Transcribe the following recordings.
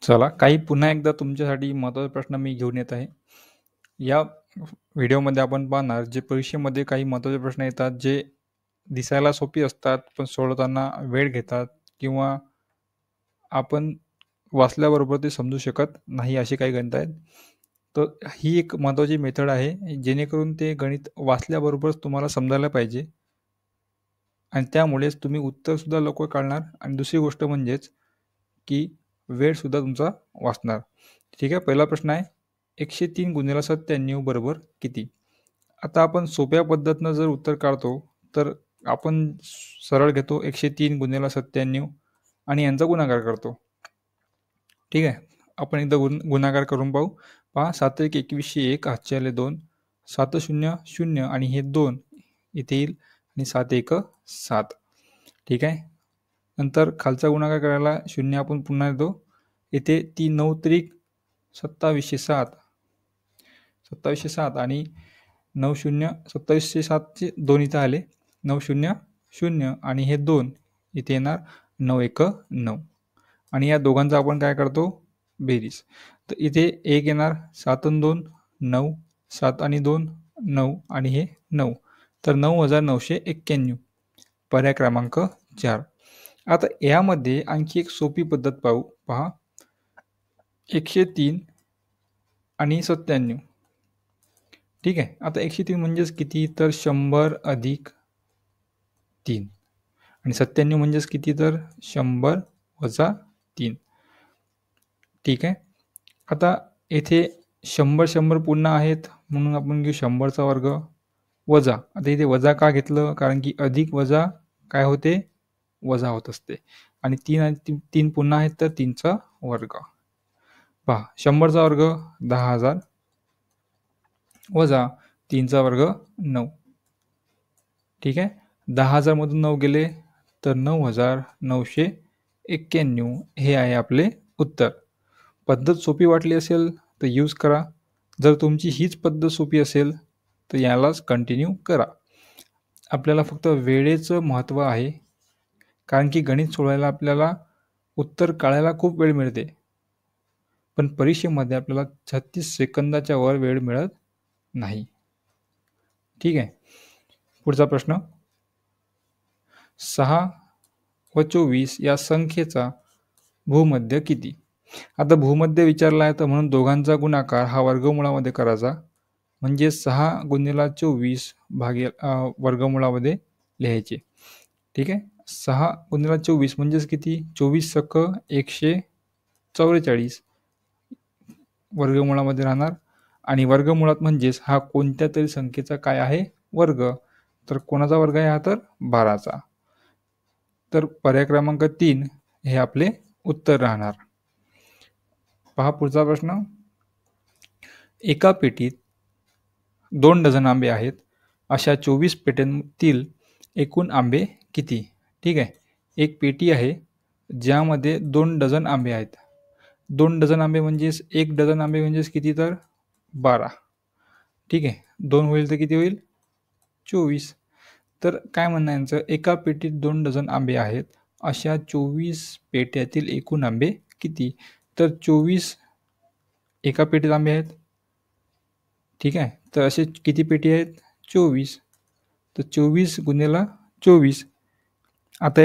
चला काही पुन्हा एकदा तुमच्यासाठी महत्त्वाचा प्रश्न मी घेऊन येत आहे. या व्हिडिओमध्ये आपण पाहणार जे परीक्षेमध्ये काही महत्त्वाचे प्रश्न येतात जे दिसायला सोपी असतात पण सोडवताना वेळ घेतात किंवा आपण वाचल्याबरोबर ते समजू शकत नाही असे काही गणित आहेत. तर ही एक महत्त्वाची मेथड आहे जेणेकरून ते गणित वाचल्याबरोबरच तुम्हाला समजायला पाहिजे आणि त्यामुळेच तुम्ही उत्तरसुद्धा लवकर काढणार आणि दुसरी गोष्ट म्हणजेच की वेळसुद्धा तुमचा वाचणार. ठीक आहे. पहिला प्रश्न आहे 103 गुणिले 97 बरोबर किती? आता आपण सोप्या पद्धतीनं जर उत्तर काढतो तर आपण सरळ घेतो 103 गुणिले 97 आणि यांचा गुणाकार करतो. ठीक आहे. आपण एकदा गुणाकार करून पाहू. पहा 7 1 2101 हातचे आले 2 7 0 0 आणि हे 2 इथे येईल आणि 7 1 7. ठीक आहे. नंतर खालचा गुणाकार करायला 0 आपण पुन्हा येतो. इथे 3 9 त्रिक 2707 2707 आणि 9 0 2707चे 2 इथं आले 9 0 0 आणि हे 2 इथे येणार 9 1 9 आणि या दोघांचा आपण काय करतो बेरीज. तर इथे 1 येणार 7 आणि 2 9 7 आणि 2 9 आणि हे 9 तर 9991 पर्याय क्रमांक 4. आता यामध्ये आणखी एक सोपी पद्धत पाहू. पहा 103 आणि 97. ठीक आहे. आता 103 म्हणजेच किती तर 100 अधिक 3 आणि 97 म्हणजेच किती तर 100 वजा 3. ठीक आहे. आता येथे 100 100 पुन्हा आहेत म्हणून आपण घेऊ 100चा वर्ग वजा. आता इथे वजा का घेतलं कारण की अधिक वजा काय होते वजा होत असते आणि 3 आणि 3 पुन्हा आहेत तर 3चा वर्ग. पहा 100चा वर्ग 10,000 वजा 3चा वर्ग 9. ठीक आहे. 10,000 मधून 9 गेले तर 9,991 हे आहे आपले उत्तर. पद्धत सोपी वाटली असेल तर यूज करा. जर तुमची हीच पद्धत सोपी असेल तर यालाच कंटिन्यू करा. आपल्याला फक्त वेळेचं महत्त्व आहे कारण की गणित सोडवायला आपल्याला उत्तर काढायला खूप वेळ मिळते पण परीक्षेमध्ये आपल्याला 36 सेकंदाच्या वर वेळ मिळत नाही. ठीक आहे. पुढचा प्रश्न 6 व 24 या संख्येचा भूमध्य किती? आता भूमध्य विचारला आहे तर म्हणून दोघांचा गुणाकार हा वर्गमुळामध्ये करायचा म्हणजे 6 गुणिले 24 वर्गमुळामध्ये लिहायचे. ठीक आहे. 6 गुणिले 24 म्हणजेच किती 24 सक 144 वर्गमुळामध्ये राहणार आणि वर्गमुळात म्हणजेच हा कोणत्या तरी संख्येचा काय आहे वर्ग. तर कोणाचा वर्ग आहे हा तर 12चा. तर पर्याय क्रमांक 3 हे आपले उत्तर राहणार. पहा पुढचा प्रश्न. एका पेटीत 2 डझन आंबे आहेत. अशा 24 पेट्यांतील एकूण आंबे किती? ठीक आहे. एक पेटी आहे ज्यामध्ये 2 डझन आंबे आहेत. 2 डझन आंबे म्हणजेच 1 डझन आंबे म्हणजेच किती तर 12. ठीक आहे. 2 होईल तर किती होईल 24. तर काय म्हणणं यांचं एका पेटीत 2 डझन आंबे आहेत. अशा 24 पेट्यातील एकूण आंबे किती? तर 24 एका पेटीत आंबे आहेत. ठीक आहे. तर असे किती पेटी आहेत 24. तर 24 गुणिले 24. आता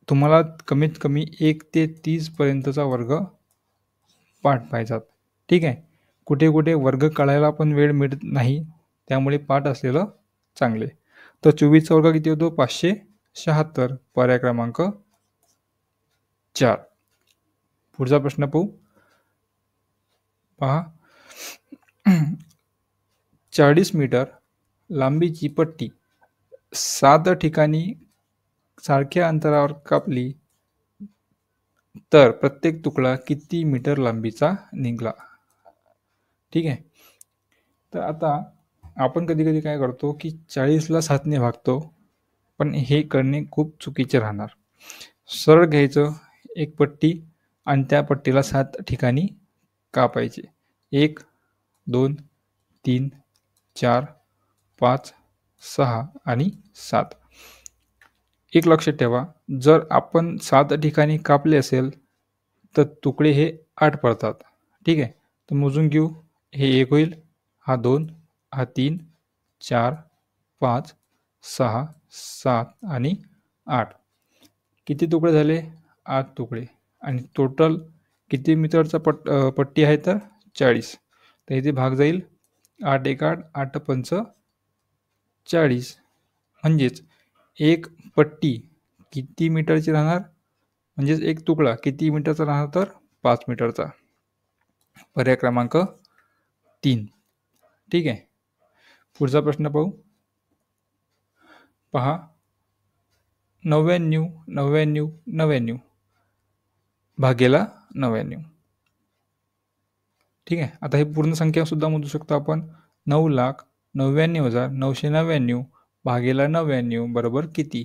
तुम्हाला कमीत कमी 1 ते 30 पर्यंतचा वर्ग पाठ पाहिजात. ठीक आहे. कुठे कुठे वर्ग काढायला पण वेळ मिळत नाही त्यामुळे पाठ असलेलं चांगले. तर 24चा वर्ग किती होतो 576 पर्याय क्रमांक 4. पुढचा प्रश्न पाहू. पहा 40 मीटर लांबीची पट्टी 7 ठिकाणी सारख्या अंतरावर कापली तर प्रत्येक तुकडा किती मीटर लांबीचा निघाला? ठीक आहे. तर आता आपण कधी कधी काय करतो की 40ला 7ने भागतो पण हे करणे खूप चुकीचे राहणार. सरळ घ्यायचं एक पट्टी आणि त्या पट्टीला 7 ठिकाणी कापायचे. 1 2 3 4 5 6 आणि 7. एक लक्षात ठेवा जर आपण 7 ठिकाणी कापले असेल तर तुकडे हे 8 पडतात. ठीक आहे, तर मोजून घेऊ. हे 1 होईल, हा 2, हा 3, 4, 5, 6, 7 आणि 8. किती तुकडे झाले? 8 तुकडे. आणि टोटल किती मीटरचा पट्टी आहे? तर 40. तर इथे भाग जाईल 8 एक 8, 8 पंच 40. म्हणजेच एक पट्टी किती मीटरची राहणार? म्हणजेच एक तुकडा किती मीटरचा राहणार? तर 5 मीटरचा. पर्याय क्रमांक 3. ठीक आहे, पुढचा प्रश्न पाहू. पहा, 99, 99, 99 भागेला 99. ठीक आहे, आता ही पूर्ण संख्या सुद्धा मोजू शकतो आपण. 9,99,999 भागेला 99 बरोबर किती?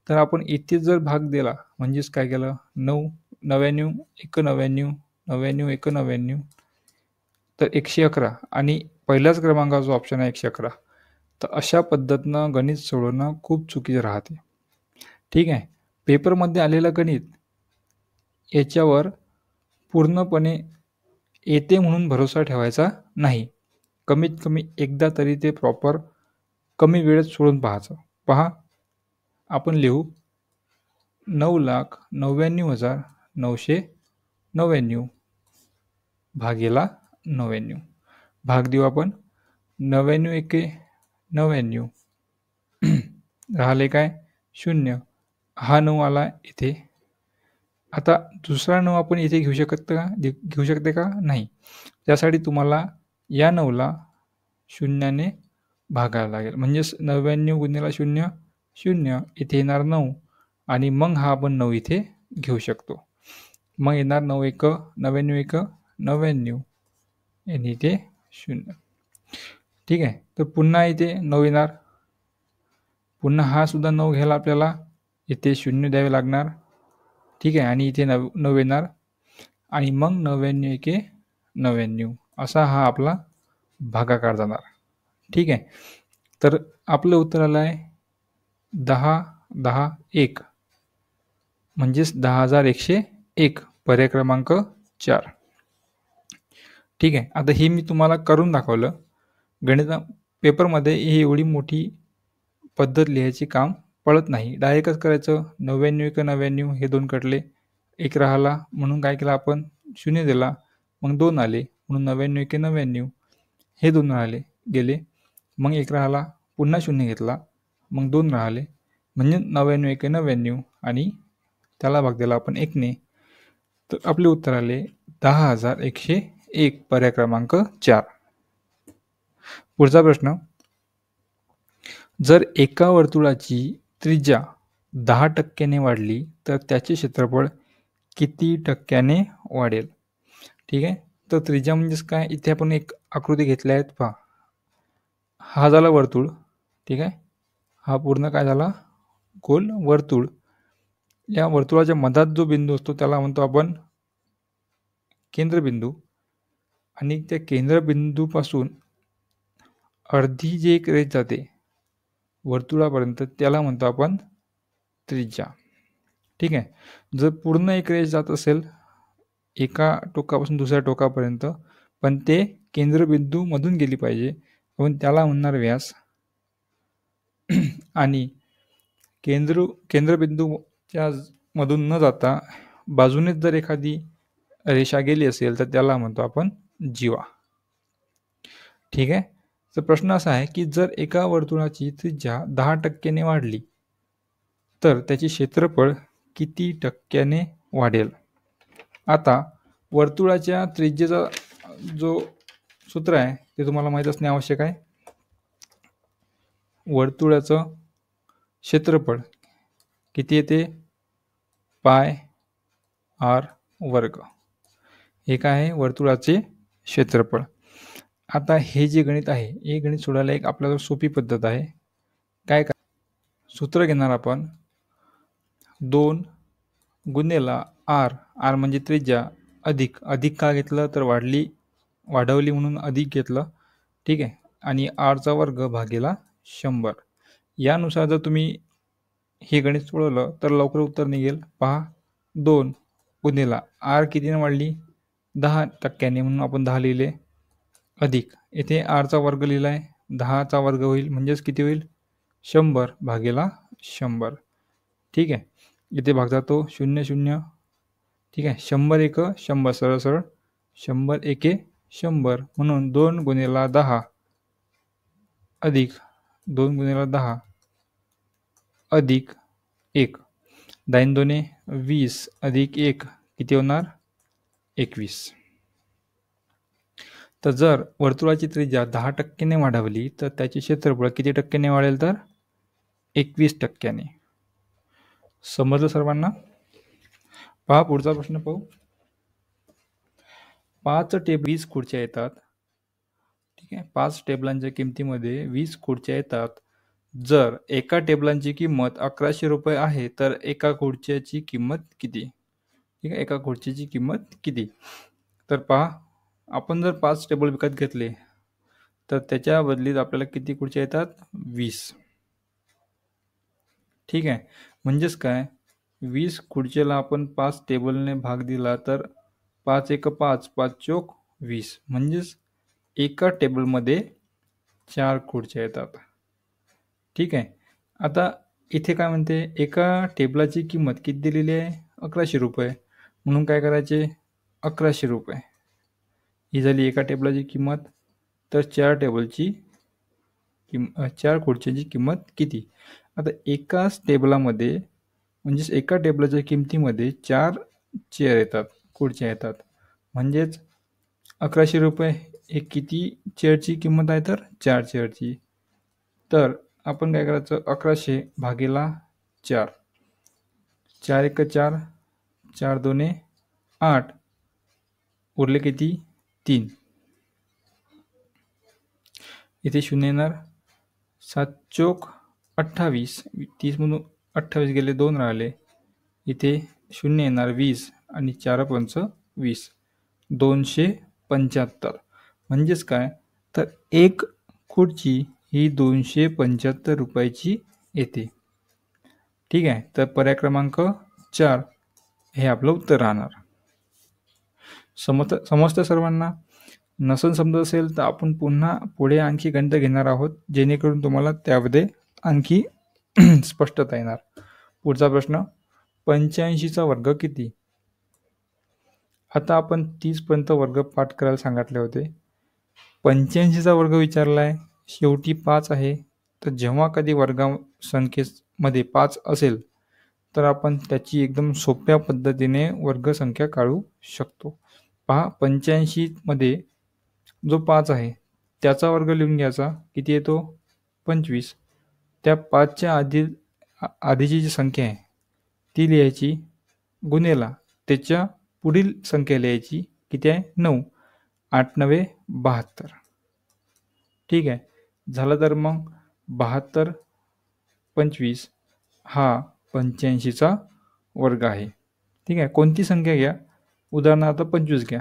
तर आपण इथे जर भाग दिला म्हणजेच काय केलं? 9, 99, 99, 99, 99 तर 111 आणि पहिल्याच क्रमांकाचा जो ऑप्शन आहे 111. तर अशा पद्धतीनं गणित सोडवणं खूप चुकीचं राहते. ठीक आहे, पेपरमध्ये आलेलं गणित याच्यावर पूर्णपणे येते म्हणून भरोसा ठेवायचा नाही. कमीत कमी एकदा तरी ते प्रॉपर कमी वेळेत सोडून पाहायचं. पहा, आपण लिहू 9,99,999 भागेला 99. भाग देऊ आपण. 99 एके 99 राहिले काय? 0. हा 9 आला इथे. आता दुसरा 9 आपण इथे घेऊ शकते का? नाही. त्यासाठी तुम्हाला या 9ला 0ने भागायला लागेल. म्हणजेच 99 गुणिले 0, 0. इथे येणार 9 आणि मग हा आपण 9 इथे घेऊ शकतो. मग येणार 9 एक 99 एक 99 आणि इथे 0. ठीक आहे, तर पुन्हा इथे 9 येणार. पुन्हा हा सुद्धा 9 घ्यायला आपल्याला इथे 0 द्यावे लागणार. ठीक आहे, आणि इथे 9 येणार आणि मग 99 एके 99 असा हा आपला भागाकार जाणार. ठीक आहे, तर आपलं उत्तर आलं आहे 10, 10, 1 म्हणजेच 10,101. पर्याय क्रमांक 4. ठीक आहे, आता हे मी तुम्हाला करून दाखवलं. गणिता पेपरमध्ये ही एवढी मोठी पद्धत लिहायची काम पडत नाही. डायरेक्टच करायचं. 99 एक 99 हे 2 कटले, 1 राहिला म्हणून काय केलं आपण? 0 दिला. मग 2 आले म्हणून 99 एके 99 हे 2 राहिले गेले. मग 1 राहिला, पुन्हा 0 घेतला, मग 2 राहिले म्हणजे 99 एके 99 आणि त्याला भाग दिला आपण 1 ने. तर आपले उत्तर आले 10,101. पर्याय क्रमांक 4. पुढचा प्रश्न, जर एका वर्तुळाची त्रिज्या 10% वाढली तर त्याचे क्षेत्रफळ किती टक्क्याने वाढेल? ठीक आहे, तर त्रिज्या म्हणजेच काय? इथे आपण एक आकृती घेतल्या आहेत. पहा, हा झाला वर्तुळ. ठीक आहे, हा पूर्ण काय झाला? गोल वर्तुळ. या वर्तुळाच्या मधात जो बिंदू असतो त्याला म्हणतो आपण केंद्रबिंदू. आणि त्या केंद्रबिंदूपासून अर्धी जी एक रेष जाते वर्तुळापर्यंत त्याला म्हणतो आपण त्रिज्या. ठीक आहे, जर पूर्ण एक रेष जात असेल एका टोकापासून दुसऱ्या टोकापर्यंत पण ते केंद्रबिंदूमधून गेली पाहिजे, आपण त्याला म्हणणार व्यास. आणि केंद्रबिंदूच्या मधून न जाता बाजूनेच जर एखादी रेषा गेली असेल तर त्याला म्हणतो आपण जीवा. ठीक आहे, तर प्रश्न असा आहे की जर एका वर्तुळाची त्रिज्या 10% वाढली तर त्याचे क्षेत्रफळ किती टक्क्याने वाढेल? आता वर्तुळाच्या त्रिज्येचा जो सूत्र आहे ते तुम्हाला माहीत असणे आवश्यक आहे. वर्तुळाचं क्षेत्रफळ किती येते? पाय आर वर्ग. हे काय आहे? वर्तुळाचे क्षेत्रफळ. आता हे जे गणित आहे हे गणित सोडायला एक आपल्याला सोपी पद्धत आहे. काय सूत्र घेणार आपण 2 गुणिले आर. आर म्हणजे त्रिज्या अधिक. अधिक का घेतलं? तर वाढवली म्हणून अधिक घेतलं. ठीक आहे, आणि आरचा वर्ग भागेला 100. यानुसार जर तुम्ही हे गणित सोडवलं तर लवकर उत्तर निघेल. पहा, 2 गुणिले आर कितीने वाढली? 10% म्हणून आपण 10 लिहिले, अधिक येथे आरचा वर्ग लिहिला आहे, 10चा वर्ग होईल म्हणजेच किती होईल 100 भागेला 100. ठीक आहे, इथे भाग जातो 0 0. ठीक आहे, 100 एक 100 सरळ सरळ, 100 एके 100 म्हणून 2 गुणिला 10 अधिक 2 गुणिला 10 अधिक 1, 10 दोने 20 अधिक 1 किती होणार 21. तर जर वर्तुळाची त्रिज्या 10% वाढवली तर त्याचे क्षेत्रफळ किती टक्क्याने वाढेल तर 21%. समजलं सर्वांना? पहा पुढचा प्रश्न पाहू. 5 टेबल 20 खुर्च्या येतात. ठीक आहे, 5 टेबलांच्या किमतीमध्ये 20 खुर्च्या येतात. जर एका टेबलांची किंमत 1100 रुपये आहे तर एका खुर्च्याची किंमत किती? ठीक आहे, एका खुर्चीची किंमत किती? तर पहा, आपण जर 5 टेबल विकत घेतले तर त्याच्या बदलीत आपल्याला किती खुर्च्या येतात 20. ठीक आहे, म्हणजेच काय 20 खुर्चीला आपण 5 टेबलने भाग दिला तर 5 एक 5, 5 चोक 20, म्हणजेच एका टेबलमध्ये 4 खुर्च्या येतात. ठीक आहे, आता इथे काय म्हणते एका टेबलाची किंमत किती दिलेली आहे 1100 रुपये, म्हणून काय करायचे 1100 रुपये ही झाली एका टेबलाची किंमत. तर 4 टेबलची 4 खुर्च्यांची किंमत किती? आता एकाच टेबलामध्ये म्हणजेच एका टेबलाच्या किमतीमध्ये 4 चेअर येतात, खुर्च्या येतात, म्हणजेच 1100 रुपये हे किती चेअरची किंमत आहे तर 4 चेअरची. तर आपण काय करायचं 1100 भागेला 4, 4 एक 4, 4 दोने 8, उरले किती 3, इथे 0 येणार, 7 चोक 28, 30 म्हणून 28 गेले 2 राहिले, इथे 0 येणार 20 आणि 4 पंच 20, 275. म्हणजेच काय तर एक खुर्ची ही 275 रुपयाची येते. ठीक आहे, तर पर्याय क्रमांक 4 हे आपलं उत्तर राहणार. समजतं सर्वांना? नसेल समजत असेल तर आपण पुन्हा पुढे आणखी गणित घेणार आहोत जेणेकरून तुम्हाला त्यामध्ये आणखी स्पष्टता येणार. पुढचा प्रश्न 85चा वर्ग किती? आता आपण 30 पर्यंत वर्ग पाठ करायला सांगितले होते. 85चा वर्ग विचारलाय, शेवटी 5 आहे. तर जेव्हा कधी वर्गा संख्येमध्ये 5 असेल तर आपण त्याची एकदम सोप्या पद्धतीने वर्गसंख्या काढू शकतो. पहा 85 मध्ये जो 5 आहे त्याचा वर्ग लिहून घ्यायचा, किती येतो 25. त्या 5च्या आधीची जी संख्या आहे ती लिहायची, गुणेला त्याच्या पुढील संख्या लिहायची, किती आहे 9, 8 9 72. ठीक आहे, झालं. तर मग 72 25 हा 85चा वर्ग आहे. ठीक आहे, कोणती संख्या घ्या, उदाहरणार्थ 25 घ्या.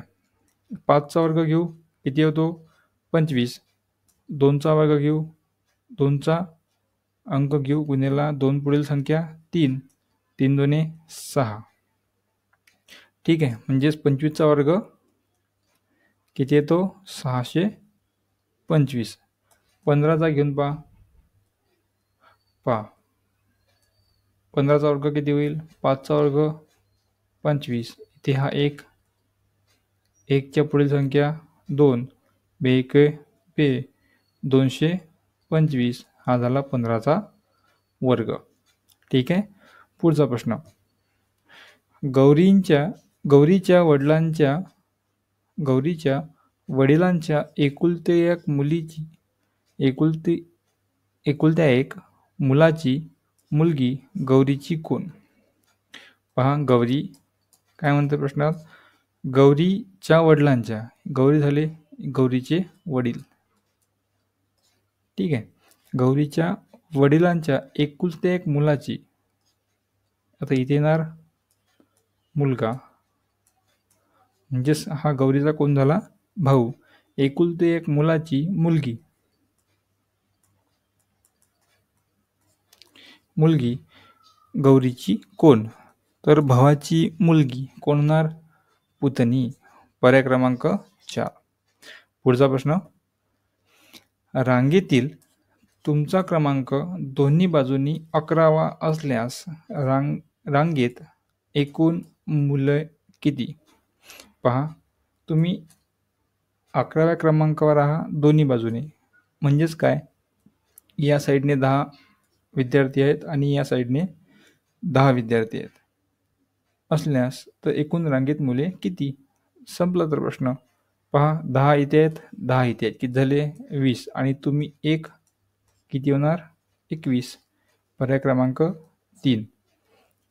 5चा वर्ग घेऊ, किती होतो 25. 2चा वर्ग घेऊ, 2चा अंक घेऊ, गुणेला 2 पुढील संख्या 3, 3 दोने 6. ठीक आहे, म्हणजेच 25चा वर्ग किती येतो 625. 15चा घेऊन पहा 15चा वर्ग किती होईल, 5चा वर्ग 25, इथे हा 1, 1च्या पुढील संख्या 2, 1 बे 225, हा झाला 15चा वर्ग. ठीक आहे, पुढचा प्रश्न गौरीच्या वडिलांच्या एकुलत्या एक मुलाची मुलगी गौरीची कोण? पहा गौरी काय म्हणते प्रश्नात, गौरीच्या वडिलांच्या, गौरी झाले गौरीचे वडील. ठीक आहे, गौरीच्या वडिलांच्या एकुलत्या एक मुलाची, आता इथे येणार मुलगा, म्हणजेच हा गौरीचा कोण झाला भाऊ. एकुलते एक मुलाची मुलगी गौरीची कोण? तर भावाची मुलगी कोण होणार पुतणी. पर्याय क्रमांक 4. पुढचा प्रश्न, रांगेतील तुमचा क्रमांक दोन्ही बाजूंनी 11वा असल्यास रांगेत एकूण मुले किती? पहा, तुम्ही 11व्या क्रमांकावर आहात दोन्ही बाजूने, म्हणजेच काय, या साईडने 10 विद्यार्थी आहेत आणि या साईडने 10 विद्यार्थी आहेत असल्यास तर एकूण रांगेत मुले किती? संपला तर प्रश्न. पहा, 10 इथे आहेत, 10 इथे आहेत, किती झाले? 20. आणि तुम्ही 1 किती होणार? 21. पर्याय क्रमांक 3.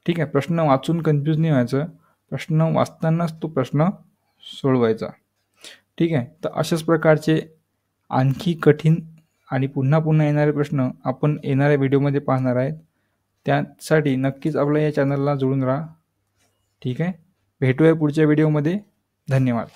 ठीक आहे. प्रश्न वाचून कन्फ्यूज नाही व्हायचं, प्रश्न वाचतानाच तो प्रश्न सोडवायचा. ठीक आहे. तर अशाच प्रकारचे आणखी कठीण आणि पुन्हा पुन्हा येणारे प्रश्न आपण येणाऱ्या व्हिडिओमध्ये पाहणार आहेत. त्यासाठी नक्कीच आपल्या या चॅनलला जोडून राहा. ठीक आहे. भेटूया पुढच्या व्हिडिओमध्ये. धन्यवाद.